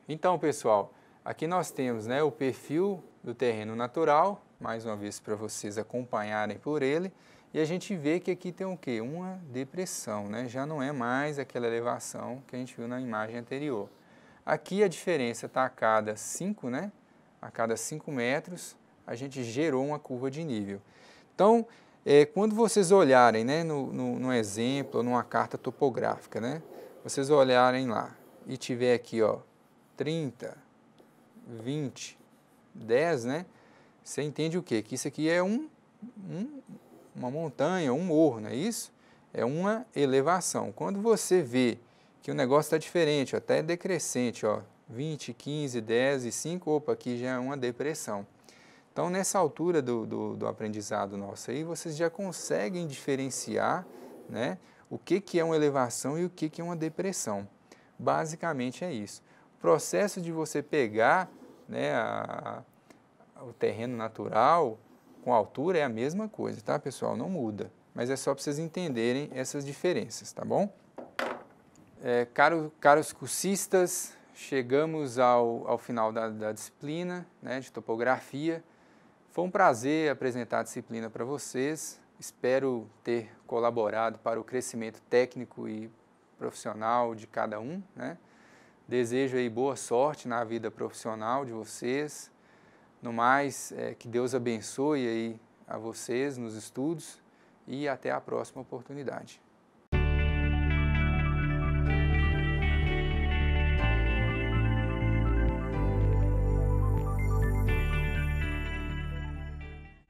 Então, pessoal, aqui nós temos, né, o perfil do terreno natural, mais uma vez para vocês acompanharem por ele, e a gente vê que aqui tem o quê? Uma depressão, né? Já não é mais aquela elevação que a gente viu na imagem anterior. Aqui a diferença está a cada 5, né? A cada 5 metros a gente gerou uma curva de nível. Então, quando vocês olharem, né, no exemplo, numa carta topográfica, né, vocês olharem lá e tiver aqui, ó, 30, 20, 10, né? Você entende o quê? Que isso aqui é uma montanha, um morro, não é isso? É uma elevação. Quando você vê que o negócio está diferente, ó, até decrescente, ó, 20, 15, 10 e 5, opa, aqui já é uma depressão. Então, nessa altura do aprendizado nosso aí, vocês já conseguem diferenciar, né, o que é uma elevação e o que é uma depressão. Basicamente é isso. O processo de você pegar, né, o terreno natural com altura é a mesma coisa, tá, pessoal? Não muda, mas é só para vocês entenderem essas diferenças, tá bom? Caros cursistas, chegamos ao final da disciplina, né, de topografia. Foi um prazer apresentar a disciplina para vocês. Espero ter colaborado para o crescimento técnico e profissional de cada um, né? Desejo aí boa sorte na vida profissional de vocês. No mais, que Deus abençoe aí a vocês nos estudos e até a próxima oportunidade.